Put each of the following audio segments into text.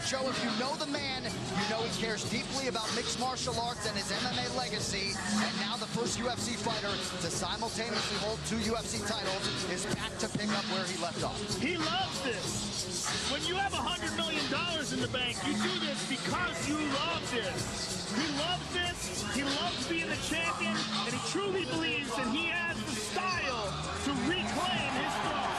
Joe, if you know the man, you know he cares deeply about mixed martial arts and his MMA legacy. And now the first UFC fighter to simultaneously hold 2 UFC titles is back to pick up where he left off. He loves this. When you have $100 million in the bank, you do this because you love this. He loves this, he loves being the champion, and he truly believes that he has the style to reclaim his throne.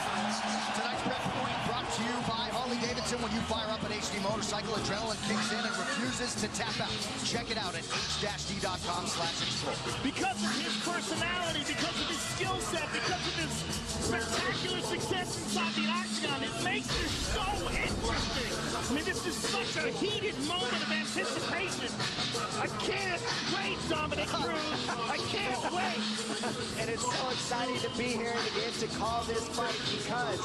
Tonight's prep point brought to you by Harley-Davidson. When you fire up an HD motorcycle, adrenaline kicks in and refuses to tap out. Check it out at h-d.com/explore. Because of his personality, because of his skill set, because of his spectacular success inside the octagon, it makes this so interesting. I mean, this is such a heated moment of anticipation. I can't wait, Dominic Cruz. I can't wait. And it's so exciting to be here and to get to call this fight because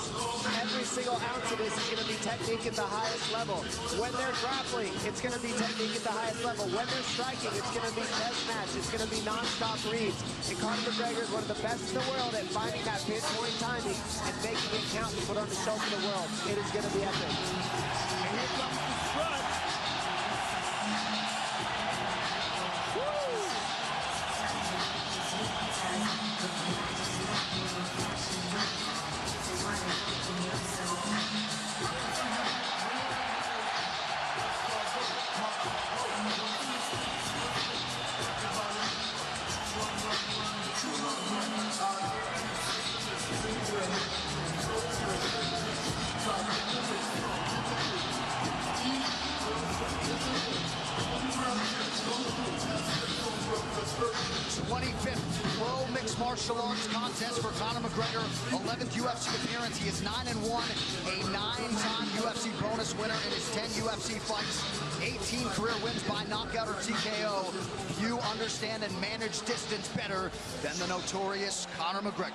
every single ounce of this is going to be technique at the highest level. When they're grappling, it's going to be technique at the highest level. When they're striking, it's going to be best match. It's going to be non-stop reads. And Conor McGregor is one of the best in the world at finding that pinpoint timing and making it count to put on the show for the world. It is going to be epic. And here comes the strut. 25th World Mixed Martial Arts Contest for Conor McGregor. 11th UFC appearance. He is 9-1, a 9-time UFC bonus winner in his 10 UFC fights. 18 career wins by knockout or TKO. Few understand and manage distance better than the notorious Conor McGregor.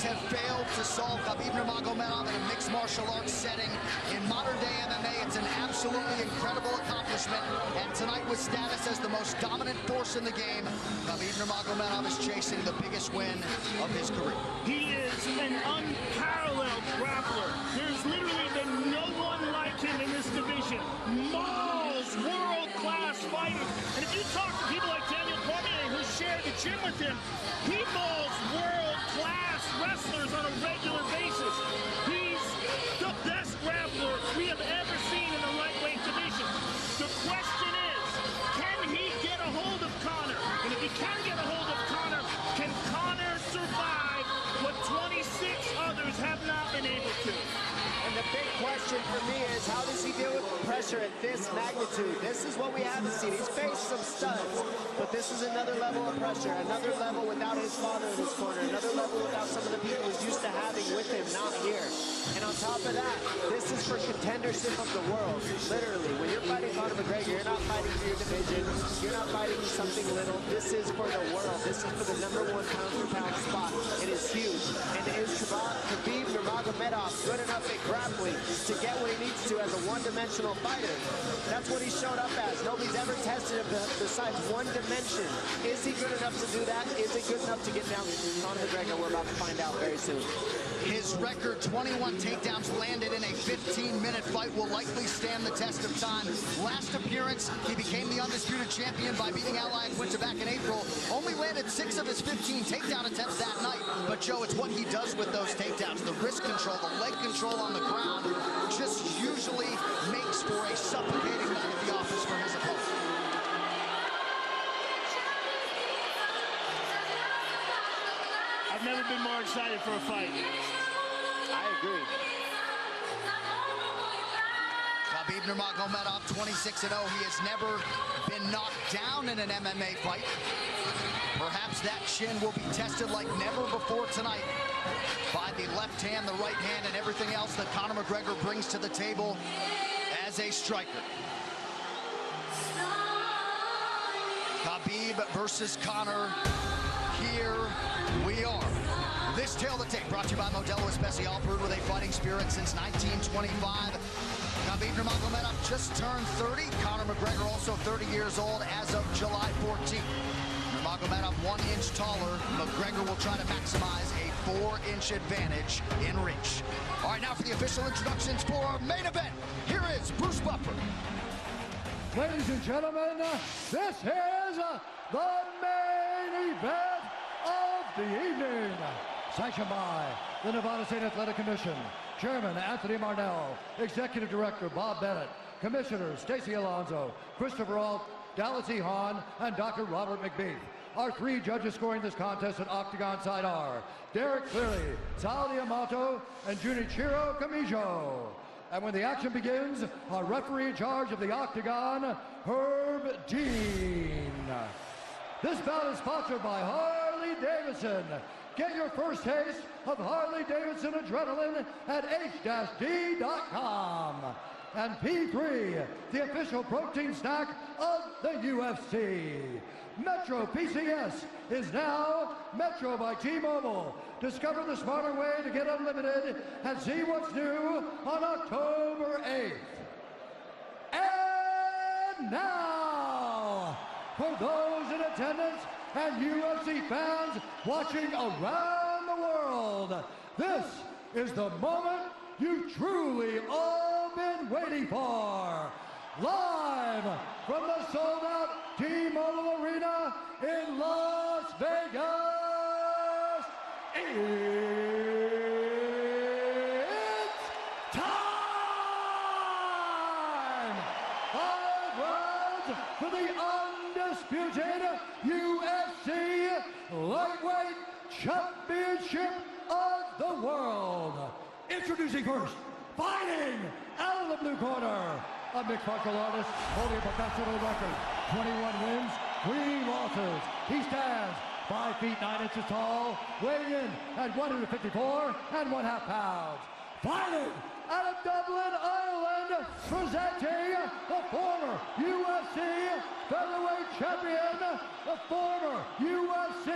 Have failed to solve Khabib Nurmagomedov in a mixed martial arts setting. In modern-day MMA, it's an absolutely incredible accomplishment. And tonight, with status as the most dominant force in the game, Khabib Nurmagomedov is chasing the biggest win of his career. He is an unparalleled grappler. There's literally been no one like him in this division. Mauls world-class fighters. And if you talk to people like Daniel Cormier, who shared the gym with him, he mauls world-class wrestlers on a regular basis. He's the best grappler we have ever seen in the lightweight division. The question is, can he get a hold of Conor? And if he can get a hold of Conor, can Conor survive what 26 others have not been able to? the big question for me is, how does he deal with pressure at this magnitude? This is what we haven't seen. He's faced some studs, but this is another level of pressure, another level without his father in his corner, another level without some of the people he's used to having with him, not here. And on top of that, this is for contendership of the world. Literally, when you're fighting Conor McGregor, you're not fighting for your division, you're not fighting for something little. This is for the world. This is for the #1 pound-for-pound spot. It is huge. And is Khabib Nurmagomedov good enough at grappling to get what he needs to as a one-dimensional fighter? That's what he showed up as. Nobody's ever tested him besides one dimension. Is he good enough to do that? Is it good enough to get down Conor McGregor? We're about to find out very soon. His record, 21 takedowns landed in a 15-minute fight, will likely stand the test of time. Last appearance, he became the undisputed champion by beating Al Iaquinta back in April. Only landed 6 of his 15 takedown attempts that night. But, Joe, it's what he does with those takedowns. The wrist control, the leg control on the ground just usually makes for a suffocating night at the office for his opponent. I've never been more excited for a fight. I agree. Khabib Nurmagomedov, 26-0. He has never been knocked down in an MMA fight. Perhaps that chin will be tested like never before tonight by the left hand, the right hand, and everything else that Conor McGregor brings to the table as a striker. Khabib versus Conor. Here we are. This Tale of the Tape brought to you by Modelo Especial, brewed with a fighting spirit since 1925. Khabib Nurmagomedov just turned 30. Conor McGregor also 30 years old as of July 14th. Nurmagomedov 1 inch taller. McGregor will try to maximize a 4-inch advantage in reach. All right, now for the official introductions for our main event. Here is Bruce Buffer. Ladies and gentlemen, this is the main event of the evening. Sanctioned by the Nevada State Athletic Commission, Chairman Anthony Marnell, Executive Director Bob Bennett, Commissioners Stacey Alonso, Christopher Alt, Dallas E. Hahn, and Dr. Robert McBeath. Our 3 judges scoring this contest at Octagon side are Derek Cleary, Sal Diamato, and Junichiro Kamijo. And when the action begins, our referee in charge of the Octagon, Herb Dean. This bout is sponsored by Harley-Davidson. Get your first taste of Harley-Davidson adrenaline at h-d.com. And P3, the official protein snack of the UFC. Metro PCS is now Metro by T-Mobile. Discover the smarter way to get unlimited and see what's new on October 8th. And now, for those in attendance and UFC fans watching around the world, this is the moment you've truly all been waiting for. Live from the sold-out T-Mobile Arena in Las Vegas, it's time! 5 rounds for the undisputed UFC Lightweight Championship of the World. Introducing first, fighting out of the blue corner, a mixed martial artist holding a professional record, 21 wins, 3 losses. He stands 5 feet 9 inches tall, weighing in at 154.5 pounds. Fighting out of Dublin, Ireland, presenting the former UFC featherweight champion, the former UFC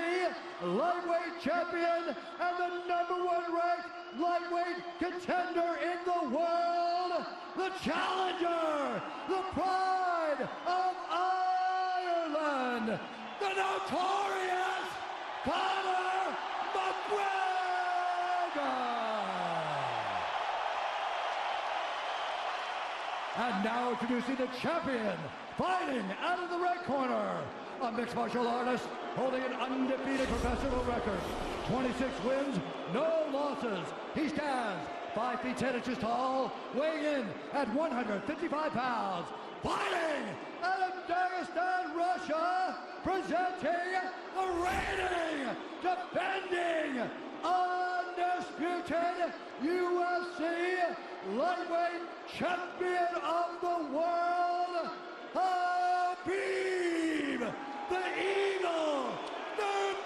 lightweight champion, and the #1 ranked lightweight contender in the world, the challenger, the pride of Ireland, the notorious Conor McGregor. And now introducing the champion, fighting out of the red corner, a mixed martial artist holding an undefeated professional record, 26 wins, no losses. He stands 5 feet 10 inches tall, weighing in at 155 pounds. Fighting out of Dagestan, Russia, presenting the reigning, defending, undisputed UFC champion of the world, Khabib, the Eagle Nurmagomedov.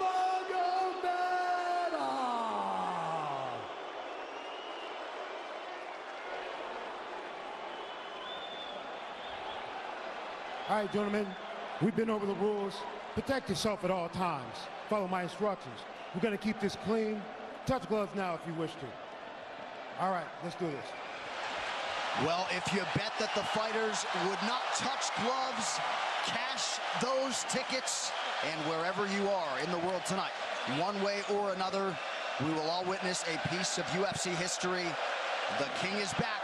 All right, gentlemen, we've been over the rules. Protect yourself at all times. Follow my instructions. We're going to keep this clean. Touch gloves now if you wish to. All right, let's do this. Well, if you bet that the fighters would not touch gloves, cash those tickets, and wherever you are in the world tonight, one way or another, we will all witness a piece of UFC history. The King is back,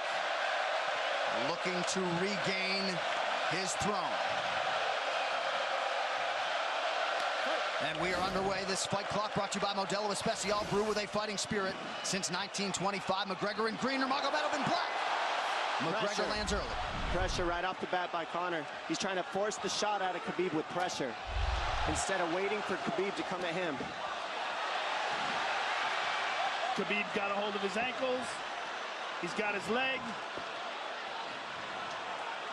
looking to regain his throne. And we are underway. This fight clock brought to you by Modelo Especial, brew with a fighting spirit since 1925. McGregor in green, Nurmagomedov in black. McGregor lands early. Pressure right off the bat by Conor. He's trying to force the shot out of Khabib with pressure instead of waiting for Khabib to come at him. Khabib got a hold of his ankles. He's got his leg.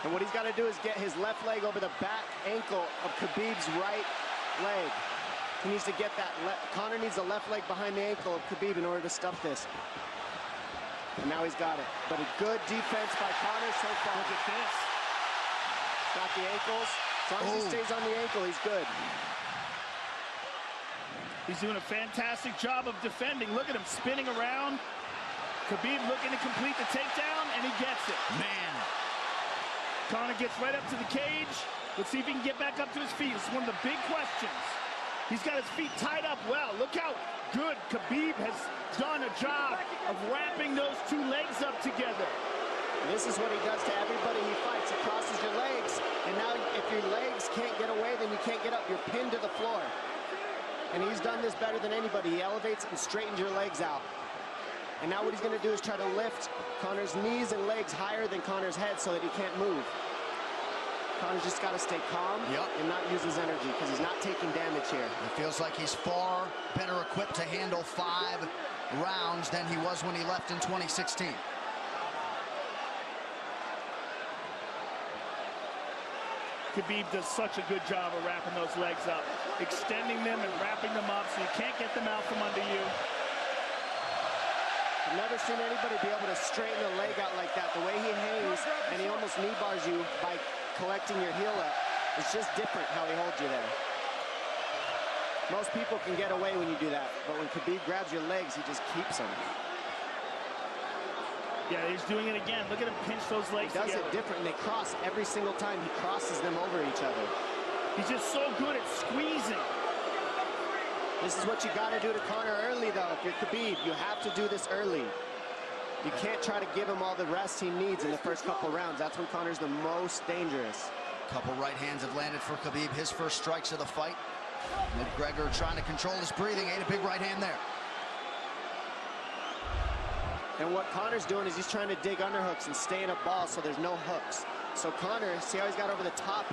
And what he's got to do is get his left leg over the back ankle of Khabib's right leg. He needs to get that. Conor needs the left leg behind the ankle of Khabib in order to stuff this. And now he's got it. But a good defense by Conor so far. Look at this. Got the ankles. As long as he stays on the ankle, he's good. He's doing a fantastic job of defending. Look at him spinning around. Khabib looking to complete the takedown, and he gets it. Man. Conor gets right up to the cage. Let's see if he can get back up to his feet. It's one of the big questions. He's got his feet tied up well. Look how good Khabib has done a job of wrapping those two legs up together. This is what he does to everybody he fights. He crosses your legs, and now if your legs can't get away, then you can't get up. You're pinned to the floor. And he's done this better than anybody. He elevates and straightens your legs out. And now what he's going to do is try to lift Conor's knees and legs higher than Conor's head so that he can't move. Conor's just got to stay calm and not use his energy because he's not taking damage here. It feels like he's far better equipped to handle 5 rounds than he was when he left in 2016. Khabib does such a good job of wrapping those legs up, extending them and wrapping them up so you can't get them out from under you. I've never seen anybody be able to straighten a leg out like that. The way he hangs and he almost knee bars you by collecting your heel up. It's just different how he holds you there. Most people can get away when you do that, but when Khabib grabs your legs, he just keeps them. Yeah, he's doing it again. Look at him pinch those legs together. He does it different, and they cross every single time. He crosses them over each other. He's just so good at squeezing. This is what you got to do to Conor early, though. If you're Khabib, you have to do this early. You can't try to give him all the rest he needs in the first couple rounds. That's when Conor's the most dangerous. Couple right hands have landed for Khabib. His first strikes of the fight. McGregor trying to control his breathing. Ate a big right hand there. And what Conor's doing is he's trying to dig underhooks and stay in a ball so there's no hooks. So Conor, see how he's got over the top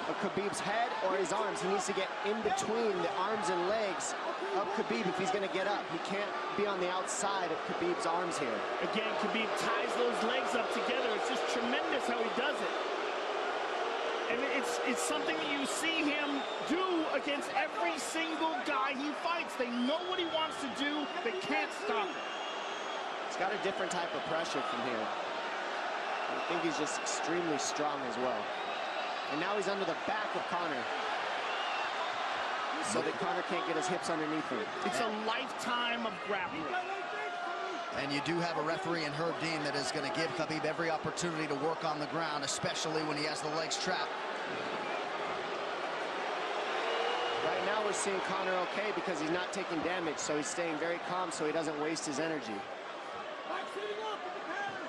of Khabib's head or his arms? He needs to get in between the arms and legs of Khabib if he's going to get up. He can't be on the outside of Khabib's arms here. Again, Khabib ties those legs up together. It's just tremendous how he does it. And it's something that you see him do against every single guy he fights. They know what he wants to do. They can't stop him. He's got a different type of pressure from here. I think he's just extremely strong as well. And now he's under the back of Conor, so that Conor can't get his hips underneath him. It's a lifetime of grappling. And you do have a referee in Herb Dean that is going to give Khabib every opportunity to work on the ground, especially when he has the legs trapped. Right now we're seeing Conor okay because he's not taking damage, so he's staying very calm so he doesn't waste his energy.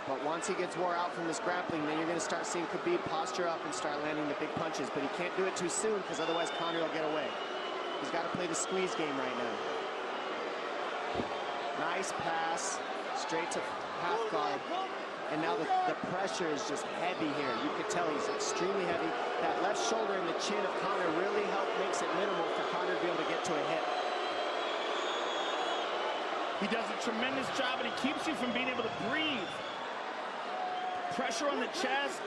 But once he gets wore out from this grappling, then you're going to start seeing Khabib posture up and start landing the big punches. But he can't do it too soon because otherwise Conor will get away. He's got to play the squeeze game right now. Nice pass, straight to half guard. And now the pressure is just heavy here. You can tell he's extremely heavy. That left shoulder and the chin of Conor really makes it minimal for Conor to be able to get to a hit. He does a tremendous job, and he keeps you from being able to breathe. pressure on the chest,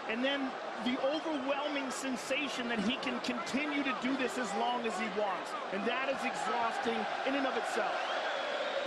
and then the overwhelming sensation that he can continue to do this as long as he wants. And that is exhausting in and of itself.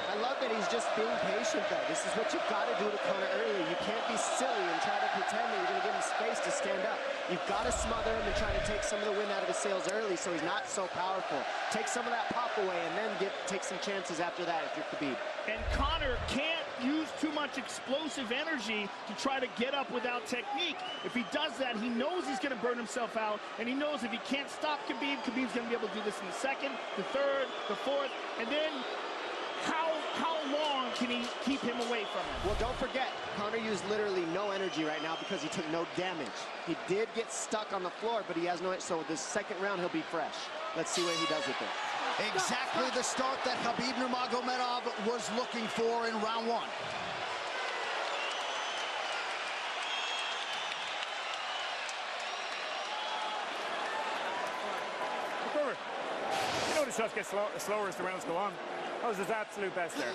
I love that he's just being patient, though. This is what you've got to do to Conor early. You can't be silly and try to pretend that you're going to give him space to stand up. You've got to smother him and try to take some of the wind out of his sails early so he's not so powerful. Take some of that pop away and then take some chances after that if you're Khabib. And Conor can't use too much explosive energy to try to get up without technique. If he does that, he knows he's going to burn himself out, and he knows if he can't stop Khabib, Khabib's going to be able to do this in the second, the third, the fourth, and then how long can he keep him away from him? Well, don't forget, Conor used literally no energy right now because he took no damage. He did get stuck on the floor, but he has no, so this second round he'll be fresh. Let's see what he does with it. Exactly the start that Khabib Nurmagomedov was looking for in round one. You know the shots get slower as the rounds go on. That was his absolute best there.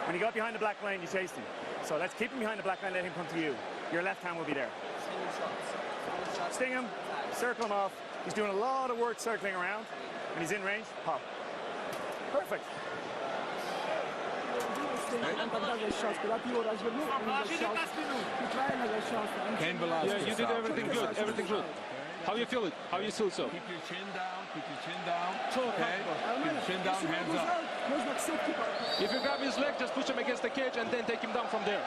When he got behind the black line, you chased him. So let's keep him behind the black line, let him come to you. Your left hand will be there. Sting him, circle him off. He's doing a lot of work circling around. When he's in range, pop. Perfect. Yeah, you did everything good, everything good. How you feel it? How you feel so? Keep your chin down, keep your chin down. Okay? Keep your chin down, hands up. If you grab his leg, just push him against the cage and then take him down from there.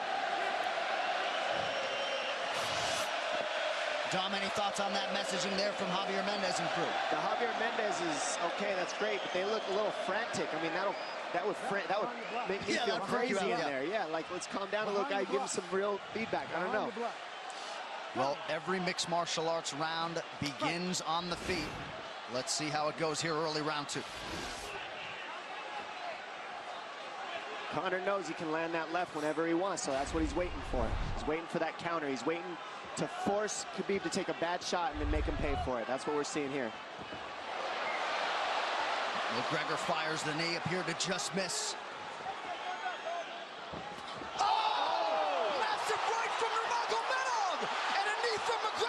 Dom, any thoughts on that messaging there from Javier Mendez and crew? The Javier Mendez is okay, that's great, but they look a little frantic. I mean, that would make me feel crazy in there. Yeah, like let's calm down a little guy, give him some real feedback. I don't know. Well, every mixed martial arts round begins on the feet. Let's see how it goes here early round two. Conor knows he can land that left whenever he wants, so that's what he's waiting for. He's waiting for that counter. He's waiting to force Khabib to take a bad shot and then make him pay for it. That's what we're seeing here. McGregor fires the knee, appeared to just miss.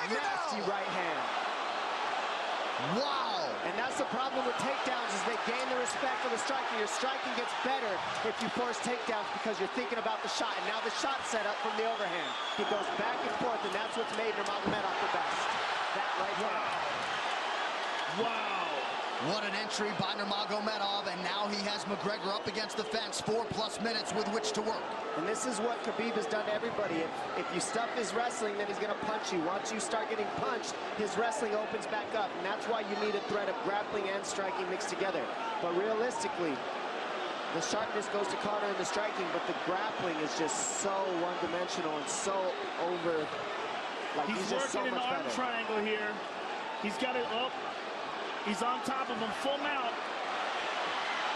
Nasty right hand. Wow. And that's the problem with takedowns is they gain the respect of the striker. Your striking gets better if you force takedowns because you're thinking about the shot. And now the shot set up from the overhand. He goes back and forth, and that's what's made Nurmagomedov the best. That right hand. Wow. What an entry by Nurmagomedov, and now he has McGregor up against the fence, 4+ minutes with which to work. And this is what Khabib has done to everybody. If you stuff his wrestling, then he's going to punch you. Once you start getting punched, his wrestling opens back up, and that's why you need a threat of grappling and striking mixed together. But realistically, the sharpness goes to Conor in the striking, but the grappling is just so one-dimensional and so over. Like he's just so working much an arm better. triangle here. He's got it up. He's on top of him, full mount.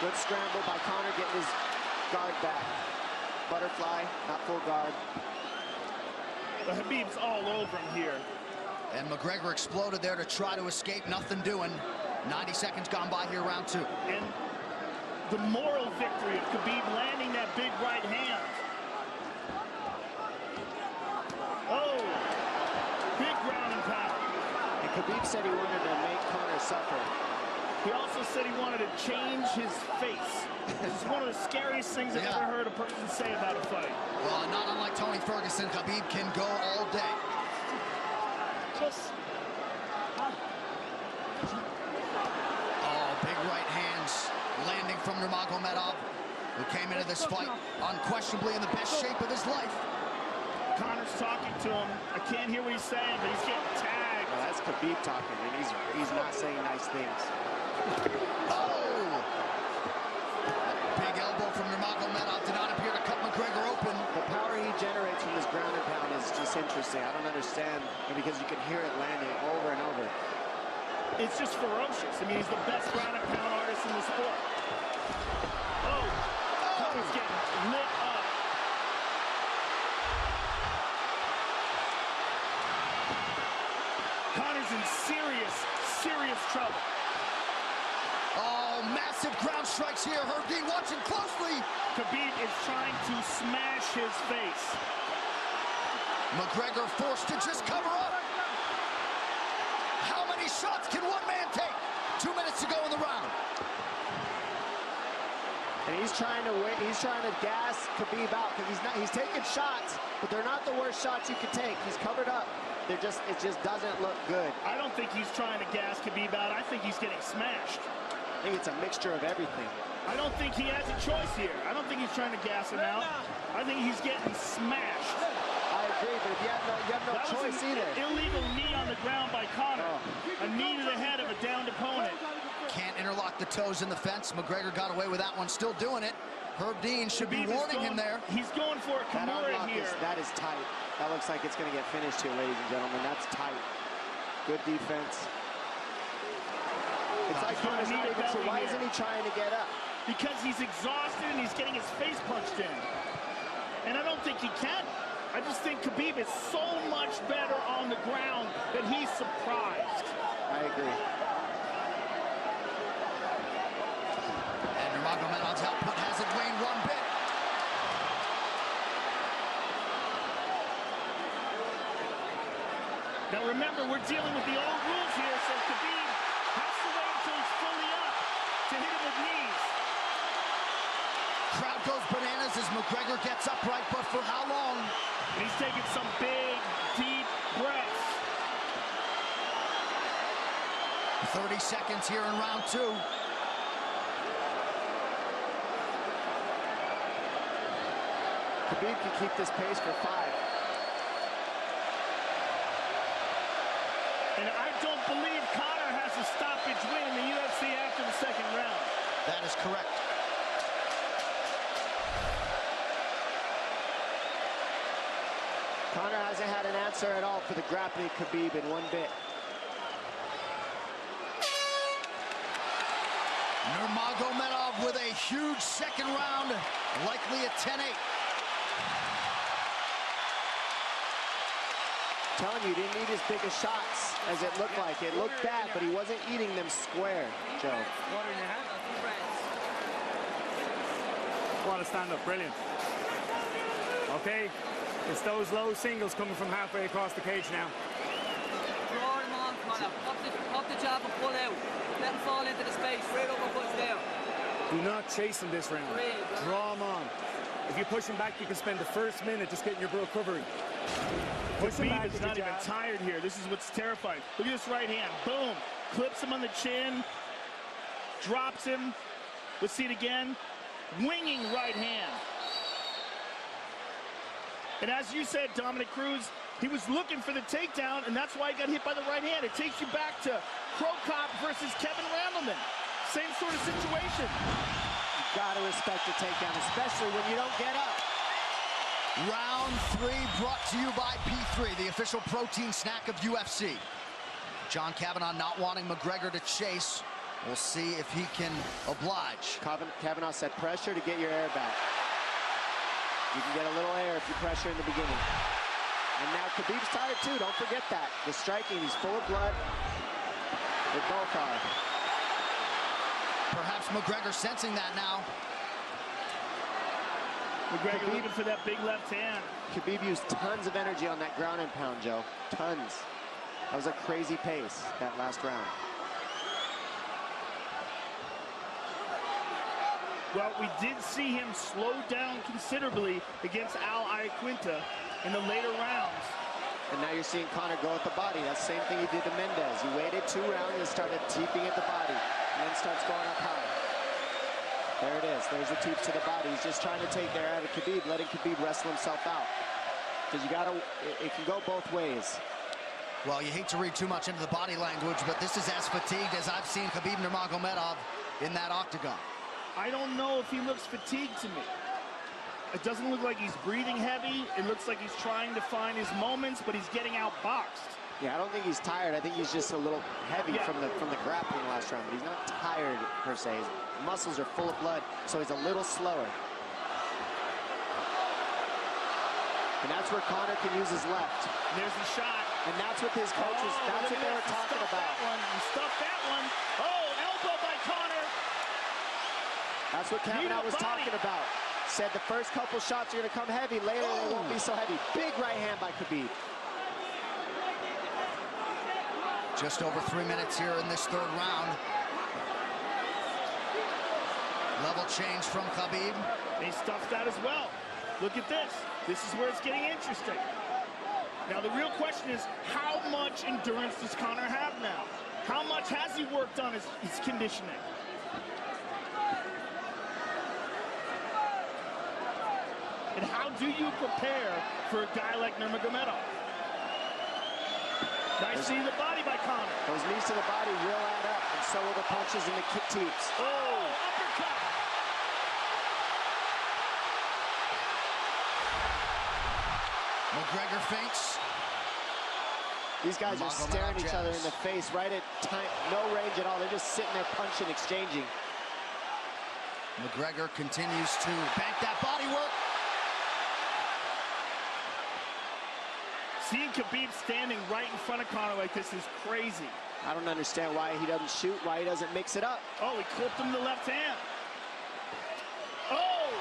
Good scramble by Conor, getting his guard back. Butterfly, not full guard. But Khabib's all over him here. And McGregor exploded there to try to escape, nothing doing. 90 seconds gone by here, round two. And the moral victory of Khabib landing that big right hand. Oh, big ground and pound. And Khabib said he wanted to make Conor suffer. He also said he wanted to change his face. This is one of the scariest things I've ever heard a person say about a fight. Well, not unlike Tony Ferguson, Khabib can go all day. Oh, big right hands landing from Nurmagomedov, who came into this fight unquestionably in the best shape of his life. Conor's talking to him. I can't hear what he's saying, but he's getting tagged. Well, that's Khabib talking, and he's not saying nice things. Oh! Big elbow from Nurmagomedov did not appear to cut McGregor open. The power he generates from this ground and pound is just interesting. I don't understand, because you can hear it landing over and over. It's just ferocious. I mean, he's the best ground and pound artist in the sport. Oh! Conor's getting lit up. Conor's in serious trouble. Oh massive ground strikes here. Herb Dean watching closely. Khabib is trying to smash his face. McGregor forced to just cover up. How many shots can one man take? 2 minutes to go in the round. And he's trying to gas Khabib out because he's taking shots, but they're not the worst shots you can take. He's covered up. It just doesn't look good. I don't think he's trying to gas Khabib out. I think he's getting smashed. I think it's a mixture of everything. I don't think he has a choice here. I don't think he's trying to gas him out. I think he's getting smashed. I agree, but if you have no choice either. Illegal knee on the ground by Conor. A knee to the head of a downed opponent. Can't interlock the toes in the fence. McGregor got away with that one, still doing it. Herb Dean should be warning him there. He's going for a Kimura here. That is tight. That looks like it's going to get finished here, ladies and gentlemen. That's tight. Good defense. It's like Conor's not even sure. Why isn't he trying to get up? Because he's exhausted and he's getting his face punched in. And I don't think he can. I just think Khabib is so much better on the ground that he's surprised. I agree. And Nurmagomedov's output hasn't waned one bit. Now remember, we're dealing with the old rules here, so Khabib has to wait until he's fully up to hit him with knees. Crowd goes bananas as McGregor gets upright, but for how long? And he's taking some big, deep breaths. 30 seconds here in round 2. Khabib can keep this pace for 5. And I don't believe Conor has a stoppage win in the UFC after the second round. That is correct. Conor hasn't had an answer at all for the grappling Khabib in one bit. Nurmagomedov with a huge second round, likely a 10-8. Telling you, he didn't need as big of shots as it looked like. It looked bad, but he wasn't eating them square, Joe. What a stand-up, brilliant. Okay, it's those low singles coming from halfway across the cage now. Draw him on, Conor. Pop the jab and pull out. Let him fall into the space. Straight uppercuts there. Do not chase him this round. Draw him on. If you push him back, you can spend the first minute just getting your recovery. Khabib is not even tired here. This is what's terrifying. Look at this right hand. Boom. Clips him on the chin. Drops him. Let's see it again. Winging right hand. And as you said, Dominic Cruz, he was looking for the takedown, and that's why he got hit by the right hand. It takes you back to Krokop versus Kevin Randleman. Same sort of situation. You gotta respect the takedown, especially when you don't get up. Round 3 brought to you by P3, the official protein snack of UFC. John Kavanagh not wanting McGregor to chase. We'll see if he can oblige. Kavanagh said pressure to get your air back. You can get a little air if you pressure in the beginning. And now Khabib's tired too, don't forget that. The striking, he's full of blood. They both are. Perhaps McGregor sensing that now. McGregor looking for that big left hand. Khabib used tons of energy on that ground and pound, Joe. Tons. That was a crazy pace, that last round. Well, we did see him slow down considerably against Al Iaquinta in the later rounds. And now you're seeing Conor go at the body. That's the same thing he did to Mendez. He waited 2 rounds and started teeping at the body, and then starts going up high. There it is. There's the teeps to the body. He's just trying to take air out of Khabib, letting Khabib wrestle himself out. Because you gotta, it can go both ways. Well, you hate to read too much into the body language, but this is as fatigued as I've seen Khabib Nurmagomedov in that octagon. I don't know if he looks fatigued to me. It doesn't look like he's breathing heavy. It looks like he's trying to find his moments, but he's getting outboxed. Yeah, I don't think he's tired. I think he's just a little heavy from the grappling last round, but he's not tired per se. His muscles are full of blood, so he's a little slower. And that's where Conor can use his left. And there's the shot. And that's what his coaches, that's what they were talking about. He stuffed that one. Oh, elbow by Conor. That's what Kavanaugh was talking about. Said the first couple shots are going to come heavy. Later, they won't be so heavy. Big right hand by Khabib. Just over 3 minutes here in this third round. Level change from Khabib. They stuffed that as well. Look at this. This is where it's getting interesting. Now, the real question is, how much endurance does Conor have now? How much has he worked on his conditioning? And how do you prepare for a guy like Nurmagomedov? Nice knee to the body by Conor. Those knees to the body will add up, and so will the punches and the kick teeps. Oh, uppercut. McGregor feints. These guys are staring each other in the face right at time, no range at all. They're just sitting there punching, exchanging. McGregor continues to bank that body work. Seeing Khabib standing right in front of Conor like this is crazy. I don't understand why he doesn't shoot, why he doesn't mix it up. Oh, he clipped him the left hand. Oh!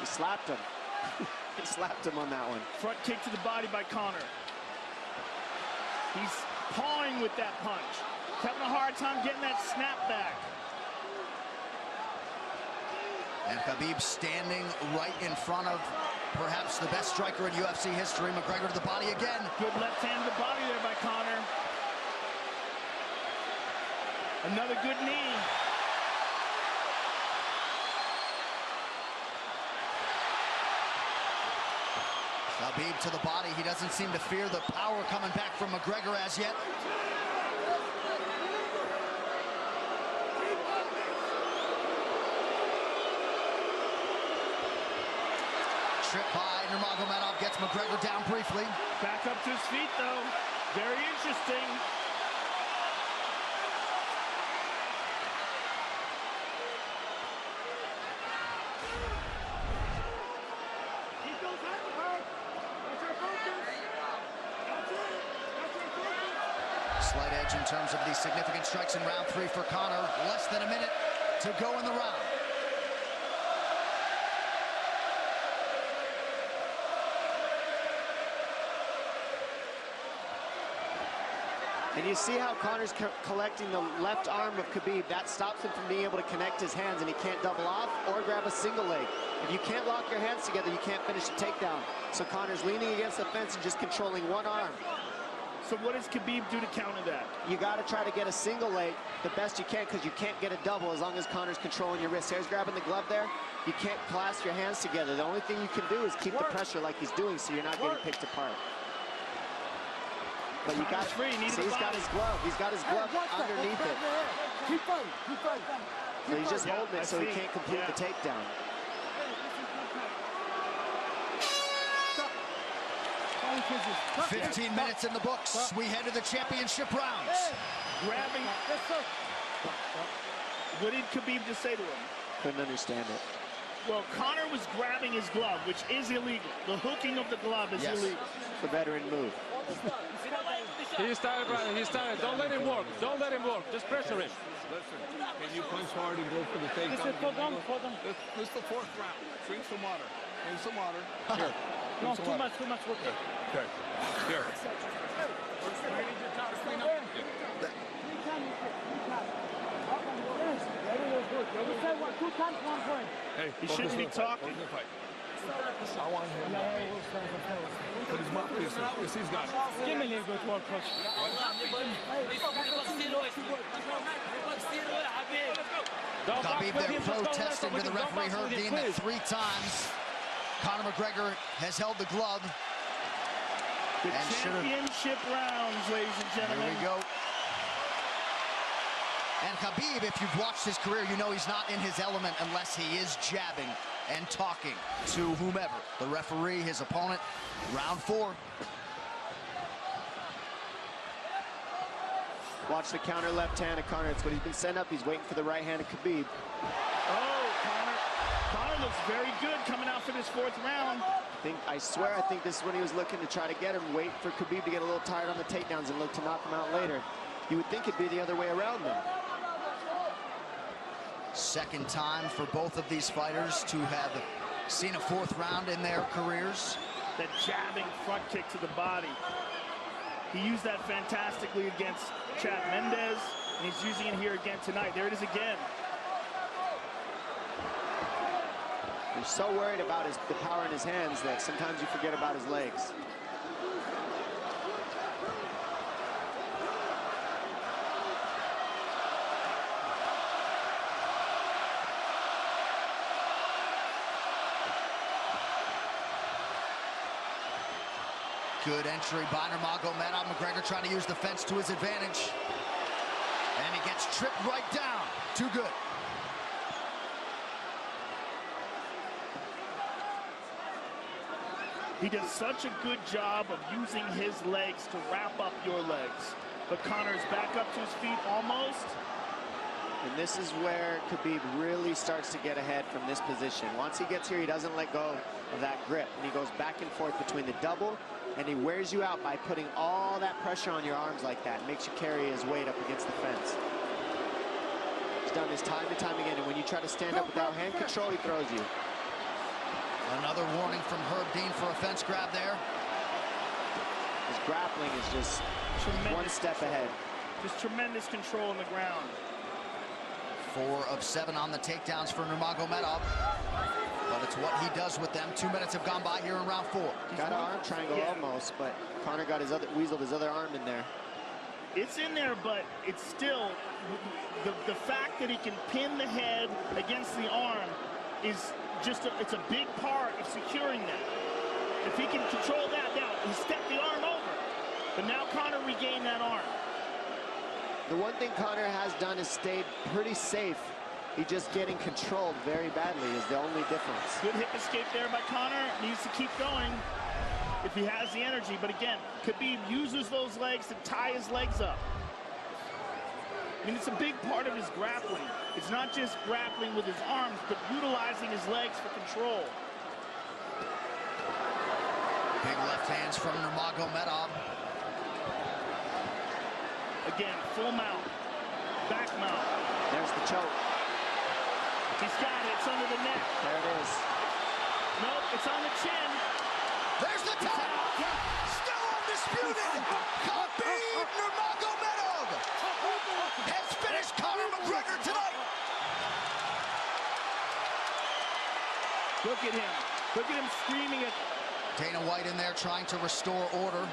He slapped him. He slapped him on that one. Front kick to the body by Conor. He's pawing with that punch. Having a hard time getting that snap back. And Khabib standing right in front of perhaps the best striker in UFC history. McGregor to the body again. Good left hand to the body there by Conor. Another good knee. Khabib to the body. He doesn't seem to fear the power coming back from McGregor as yet. Trip by Nurmagomedov, gets McGregor down briefly. Back up to his feet, though. Very interesting. Slight edge in terms of the significant strikes in round 3 for Conor. Less than a minute to go in the round. And you see how Conor's collecting the left arm of Khabib. That stops him from being able to connect his hands, and he can't double off or grab a single leg. If you can't lock your hands together, you can't finish the takedown. So Conor's leaning against the fence and just controlling one arm. So what does Khabib do to counter that? You got to try to get a single leg the best you can, because you can't get a double as long as Conor's controlling your wrist. He's grabbing the glove there. You can't clasp your hands together. The only thing you can do is keep the pressure like he's doing, so you're not getting picked apart. But you got free. See, he's got his glove. He's got his glove underneath it. Keep fighting. Keep fighting. So he's just holding it so he can't complete the takedown. Stop. 15 minutes in the books. We head to the championship rounds. Grabbing. What did Khabib just say to him? Couldn't understand it. Well, Conor was grabbing his glove, which is illegal. The hooking of the glove is illegal. It's a veteran move. He's tired, brother. He's tired. Don't let him work. Don't let him work. Just pressure him. Listen, can you punch hard and go for the takedown? This is the 4th round. Drink some water. Drink some water. Here. No, too much work. Okay. Here. Hey, he shouldn't be talking. I want him. Put his mouth this. Yes, he's got it. Give me a little bit more push. Khabib there protesting to the referee. Heard game at 3 times. Conor McGregor has held the glove. The championship rounds, ladies and gentlemen. Here we go. And Khabib, if you've watched his career, you know he's not in his element unless he is jabbing and talking to whomever. The referee, his opponent, round 4. Watch the counter left hand of Conor. It's what he's been setting up. He's waiting for the right hand of Khabib. Oh, Conor looks very good coming out for this 4th round. I swear, I think this is when he was looking to try to get him, wait for Khabib to get a little tired on the takedowns and look to knock him out later. You would think it'd be the other way around, though. Second time for both of these fighters to have seen a fourth round in their careers. That jabbing front kick to the body. He used that fantastically against Chad Mendes, and he's using it here again tonight. There it is again. You're so worried about the power in his hands that sometimes you forget about his legs. Good entry by Nurmagomedov. McGregor trying to use the fence to his advantage. And he gets tripped right down. Too good. He does such a good job of using his legs to wrap up your legs. But Conor's back up to his feet almost. And this is where Khabib really starts to get ahead from this position. Once he gets here, he doesn't let go of that grip. And he goes back and forth between the double, and he wears you out by putting all that pressure on your arms like that. Makes you carry his weight up against the fence. He's done this time and time again, and when you try to stand up without hand control, he throws you. Another warning from Herb Dean for a fence grab there. His grappling is just one step ahead. Just tremendous control on the ground. 4 of 7 on the takedowns for Nurmagomedov. But it's what he does with them. 2 minutes have gone by here in round 4. Got an arm triangle almost, but Conor got weaseled his other arm in there. It's in there, but it's still, the fact that he can pin the head against the arm is just, it's a big part of securing that. If he can control that, now he stepped the arm over, but now Conor regained that arm. The one thing Conor has done is stayed pretty safe. He just getting controlled very badly is the only difference. Good hip escape there by Conor. Needs to keep going if he has the energy. But again, Khabib uses those legs to tie his legs up. I mean, it's a big part of his grappling. It's not just grappling with his arms, but utilizing his legs for control. Big left hands from Nurmagomedov. Again, full mount, back mount. There's the choke. He's got it, it's under the neck. There it is. Nope, it's on the chin. There's the tap. Still undisputed. Khabib Nurmagomedov has finished Conor McGregor tonight. Look at him. Look at him screaming at Dana White in there trying to restore order.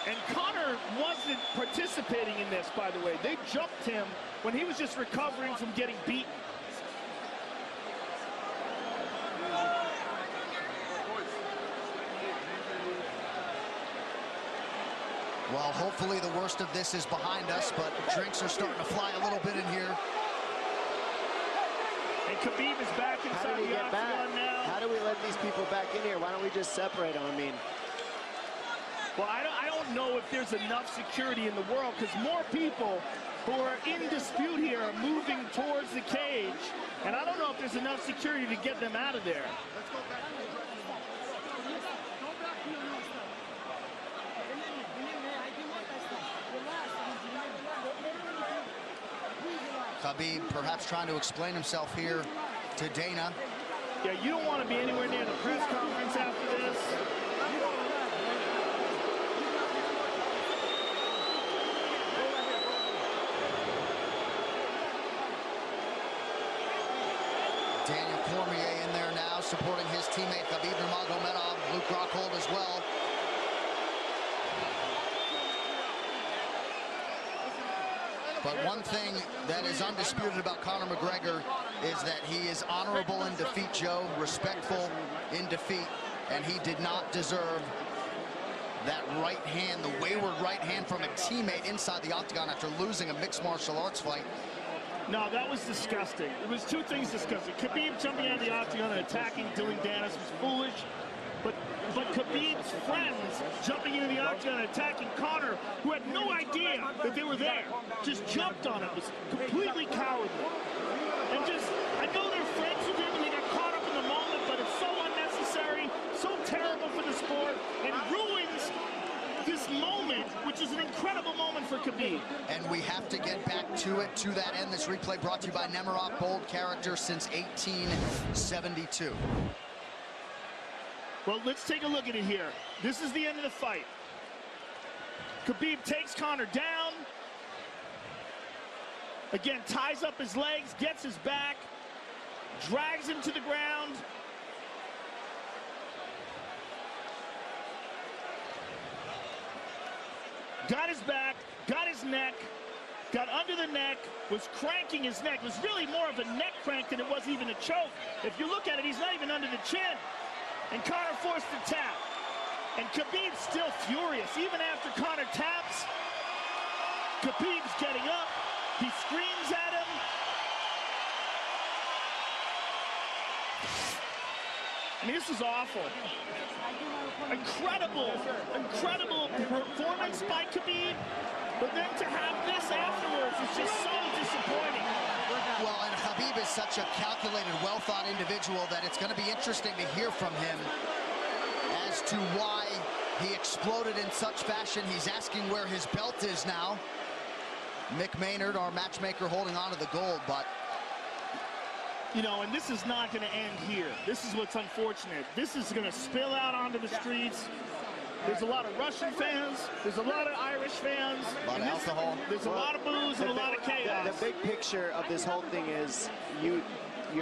And Conor wasn't participating in this, by the way. They jumped him when he was just recovering from getting beaten. Well, hopefully the worst of this is behind us, but drinks are starting to fly a little bit in here. And Khabib is back inside the octagon now. How do we let these people back in here? Why don't we just separate them? I mean, well, I don't know if there's enough security in the world, because more people who are in dispute here are moving towards the cage, and I don't know if there's enough security to get them out of there. Khabib perhaps trying to explain himself here to Dana. Yeah, you don't want to be anywhere near the press conference after this. Daniel Cormier in there now, supporting his teammate Khabib Nurmagomedov. Luke Rockhold as well. But one thing that is undisputed about Conor McGregor is that he is honorable in defeat, Joe, respectful in defeat, and he did not deserve that right hand, the wayward right hand from a teammate inside the octagon after losing a mixed martial arts fight. No, that was disgusting. It was two things disgusting. Khabib jumping out of the octagon and attacking Dylan Dennis was foolish. But Khabib's friends jumping into the octagon and attacking Conor, who had no idea that they were there, just jumped on him. It was completely cowardly. And just, I know they're friends with him and they got caught up in the moment, but it's so unnecessary, so terrible for the sport, and ruins this moment which is an incredible moment for Khabib. And we have to get back to it, to that end. This replay brought to you by Nemiroff, bold character since 1872. Well, let's take a look at it here. This is the end of the fight. Khabib takes Conor down. Again, ties up his legs, gets his back, drags him to the ground. Got his back, got his neck, got under the neck, was cranking his neck. It was really more of a neck crank than it was even a choke. If you look at it, he's not even under the chin. And Conor forced the tap. And Khabib's still furious. Even after Conor taps, Khabib's getting up. He screams at him. I mean, this is awful. Incredible performance by Khabib, but then to have this afterwards is just so disappointing. Well, and Khabib is such a calculated, well-thought individual that it's going to be interesting to hear from him as to why he exploded in such fashion. He's asking where his belt is now. Mick Maynard, our matchmaker, holding on to the gold, but you know, and this is not going to end here. This is what's unfortunate. This is going to spill out onto the streets. There's a lot of Russian fans. There's a lot of Irish fans. A lot of alcohol. There's a lot of booze and a lot of chaos. The big picture of this whole thing is you're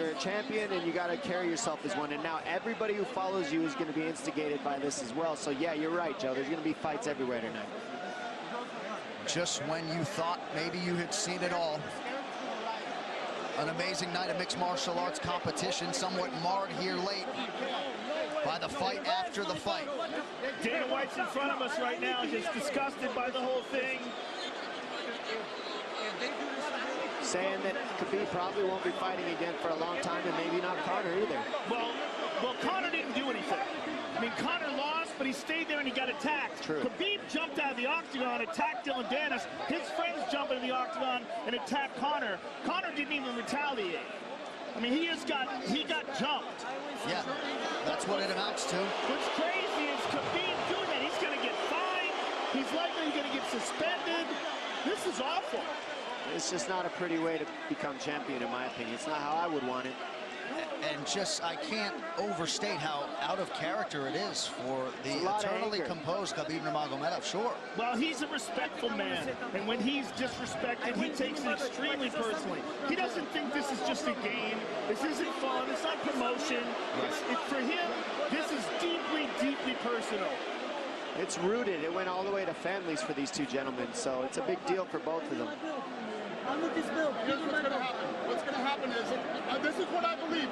a champion and you got to carry yourself as one. And now everybody who follows you is going to be instigated by this as well. So yeah, you're right, Joe. There's going to be fights everywhere tonight. Just when you thought maybe you had seen it all. An amazing night of mixed martial arts competition, somewhat marred here late by the fight after the fight. Dana White's in front of us right now, just disgusted by the whole thing. Saying that Khabib probably won't be fighting again for a long time, and maybe not Conor either. Well, Conor didn't do anything. I mean, Conor lost, but he stayed there and he got attacked. True. Jumped out of the octagon, attacked Dylan Dennis. His friends jump into the octagon and attack Conor. Conor didn't even retaliate. I mean, he got jumped. Yeah, that's what it amounts to. What's crazy is Khabib doing that. He's going to get fined. He's likely going to get suspended. This is awful. It's just not a pretty way to become champion, in my opinion. It's not how I would want it. And just, I can't overstate how out of character it is for the eternally composed Khabib Nurmagomedov, sure. Well, he's a respectful man, and when he's disrespected, he takes it extremely personally. He doesn't think this is just a game. This isn't fun. It's not promotion. For him, this is deeply, deeply personal. It's rooted. It went all the way to families for these two gentlemen, so it's a big deal for both of them. Here's what's going to happen. What's going to happen is, this is what I believe.